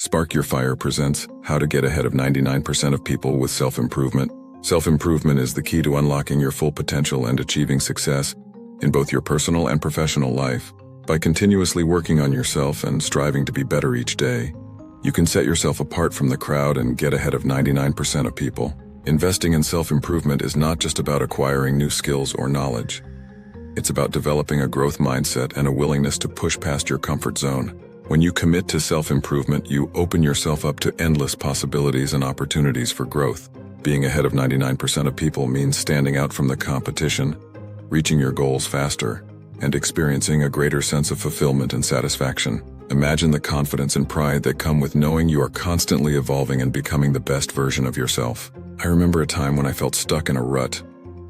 Spark Your Fire presents How to Get Ahead of 99% of People with Self-Improvement. Self-improvement is the key to unlocking your full potential and achieving success in both your personal and professional life. By continuously working on yourself and striving to be better each day, you can set yourself apart from the crowd and get ahead of 99% of people. Investing in self-improvement is not just about acquiring new skills or knowledge. It's about developing a growth mindset and a willingness to push past your comfort zone. When you commit to self-improvement, you open yourself up to endless possibilities and opportunities for growth. Being ahead of 99% of people means standing out from the competition, reaching your goals faster, and experiencing a greater sense of fulfillment and satisfaction. Imagine the confidence and pride that come with knowing you are constantly evolving and becoming the best version of yourself. I remember a time when I felt stuck in a rut,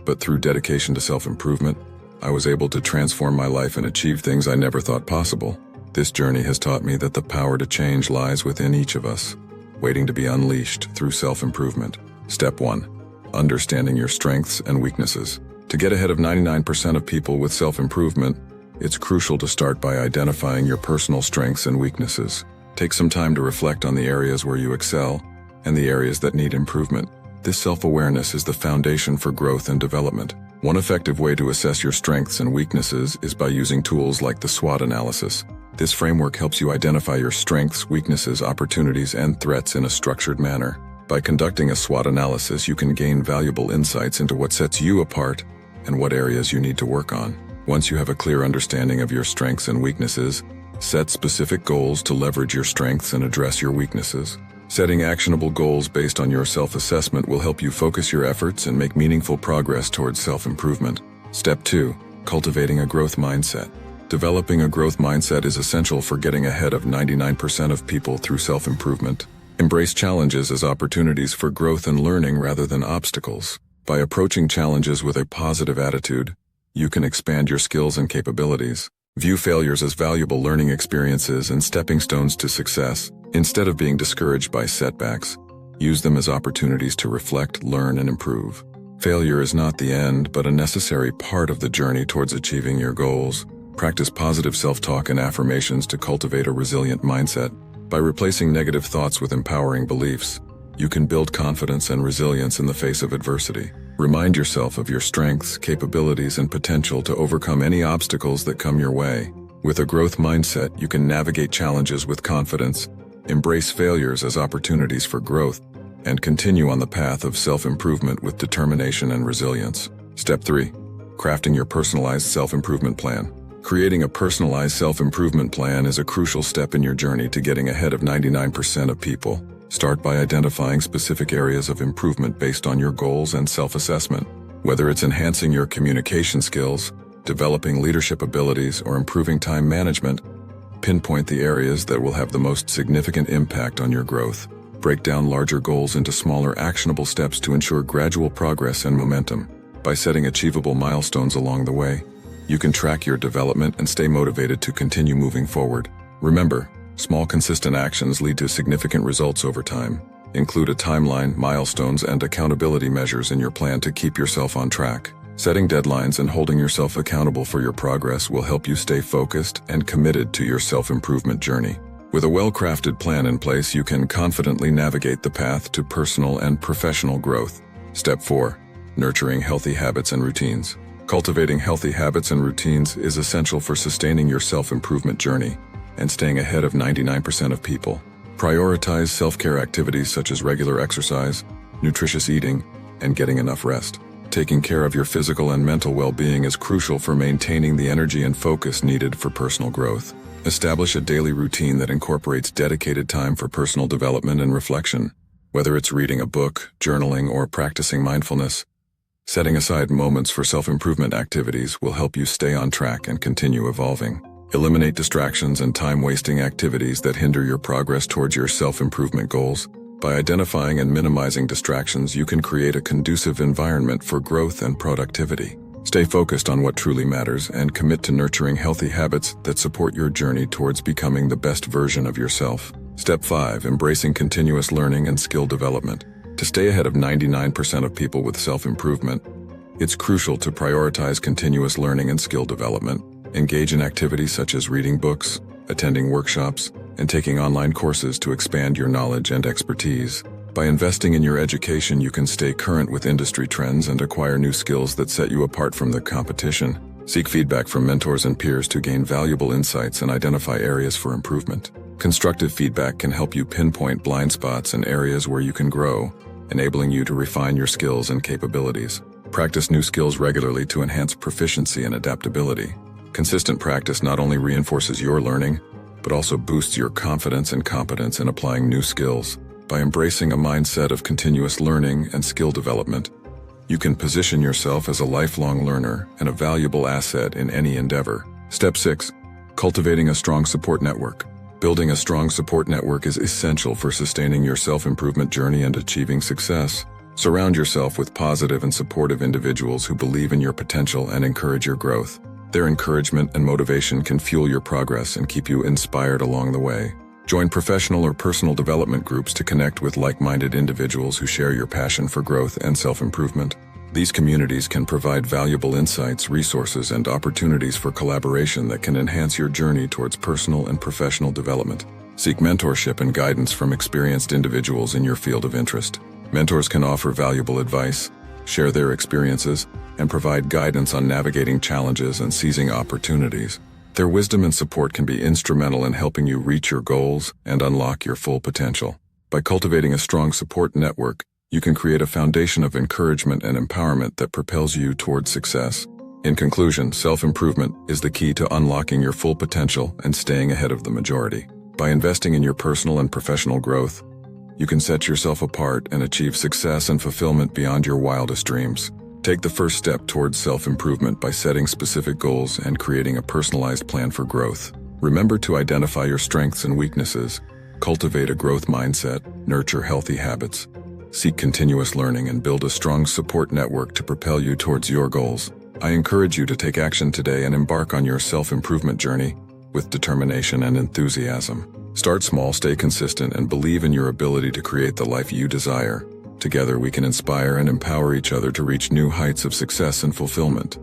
but through dedication to self-improvement, I was able to transform my life and achieve things I never thought possible. This journey has taught me that the power to change lies within each of us, waiting to be unleashed through self-improvement. Step 1. Understanding your strengths and weaknesses. To get ahead of 99% of people with self-improvement, it's crucial to start by identifying your personal strengths and weaknesses. Take some time to reflect on the areas where you excel and the areas that need improvement. This self-awareness is the foundation for growth and development. One effective way to assess your strengths and weaknesses is by using tools like the SWOT analysis. This framework helps you identify your strengths, weaknesses, opportunities, and threats in a structured manner. By conducting a SWOT analysis, you can gain valuable insights into what sets you apart and what areas you need to work on. Once you have a clear understanding of your strengths and weaknesses, set specific goals to leverage your strengths and address your weaknesses. Setting actionable goals based on your self-assessment will help you focus your efforts and make meaningful progress towards self-improvement. Step 2. Cultivating a growth mindset. Developing a growth mindset is essential for getting ahead of 99% of people through self-improvement. Embrace challenges as opportunities for growth and learning rather than obstacles. By approaching challenges with a positive attitude, you can expand your skills and capabilities. View failures as valuable learning experiences and stepping stones to success. Instead of being discouraged by setbacks, use them as opportunities to reflect, learn, and improve. Failure is not the end, but a necessary part of the journey towards achieving your goals. Practice positive self-talk and affirmations to cultivate a resilient mindset. By replacing negative thoughts with empowering beliefs, you can build confidence and resilience in the face of adversity. Remind yourself of your strengths, capabilities, and potential to overcome any obstacles that come your way. With a growth mindset, you can navigate challenges with confidence, embrace failures as opportunities for growth, and continue on the path of self-improvement with determination and resilience. Step 3. Crafting your personalized self-improvement plan. Creating a personalized self-improvement plan is a crucial step in your journey to getting ahead of 99% of people. Start by identifying specific areas of improvement based on your goals and self-assessment. Whether it's enhancing your communication skills, developing leadership abilities, or improving time management, pinpoint the areas that will have the most significant impact on your growth. Break down larger goals into smaller, actionable steps to ensure gradual progress and momentum. By setting achievable milestones along the way, you can track your development and stay motivated to continue moving forward. Remember, small consistent actions lead to significant results over time. Include a timeline, milestones, and accountability measures in your plan to keep yourself on track. Setting deadlines and holding yourself accountable for your progress will help you stay focused and committed to your self-improvement journey. With a well-crafted plan in place, you can confidently navigate the path to personal and professional growth. Step 4. Nurturing healthy habits and routines. Cultivating healthy habits and routines is essential for sustaining your self-improvement journey and staying ahead of 99% of people. Prioritize self-care activities such as regular exercise, nutritious eating, and getting enough rest. Taking care of your physical and mental well-being is crucial for maintaining the energy and focus needed for personal growth. Establish a daily routine that incorporates dedicated time for personal development and reflection. Whether it's reading a book, journaling, or practicing mindfulness, setting aside moments for self-improvement activities will help you stay on track and continue evolving. Eliminate distractions and time-wasting activities that hinder your progress towards your self-improvement goals. By identifying and minimizing distractions, you can create a conducive environment for growth and productivity. Stay focused on what truly matters and commit to nurturing healthy habits that support your journey towards becoming the best version of yourself. Step 5. Embracing continuous learning and skill development. To stay ahead of 99% of people with self-improvement, it's crucial to prioritize continuous learning and skill development. Engage in activities such as reading books, attending workshops, and taking online courses to expand your knowledge and expertise. By investing in your education, you can stay current with industry trends and acquire new skills that set you apart from the competition. Seek feedback from mentors and peers to gain valuable insights and identify areas for improvement. Constructive feedback can help you pinpoint blind spots and areas where you can grow, enabling you to refine your skills and capabilities. Practice new skills regularly to enhance proficiency and adaptability. Consistent practice not only reinforces your learning, but also boosts your confidence and competence in applying new skills. By embracing a mindset of continuous learning and skill development, you can position yourself as a lifelong learner and a valuable asset in any endeavor. Step 6. Cultivating a strong support network. Building a strong support network is essential for sustaining your self-improvement journey and achieving success. Surround yourself with positive and supportive individuals who believe in your potential and encourage your growth. Their encouragement and motivation can fuel your progress and keep you inspired along the way. Join professional or personal development groups to connect with like-minded individuals who share your passion for growth and self-improvement. These communities can provide valuable insights, resources, and opportunities for collaboration that can enhance your journey towards personal and professional development. Seek mentorship and guidance from experienced individuals in your field of interest. Mentors can offer valuable advice, share their experiences, and provide guidance on navigating challenges and seizing opportunities. Their wisdom and support can be instrumental in helping you reach your goals and unlock your full potential. By cultivating a strong support network, you can create a foundation of encouragement and empowerment that propels you towards success. In conclusion, self-improvement is the key to unlocking your full potential and staying ahead of the majority. By investing in your personal and professional growth, you can set yourself apart and achieve success and fulfillment beyond your wildest dreams. Take the first step towards self-improvement by setting specific goals and creating a personalized plan for growth. Remember to identify your strengths and weaknesses, cultivate a growth mindset, nurture healthy habits, seek continuous learning, and build a strong support network to propel you towards your goals. I encourage you to take action today and embark on your self-improvement journey with determination and enthusiasm. Start small, stay consistent, and believe in your ability to create the life you desire. Together we can inspire and empower each other to reach new heights of success and fulfillment.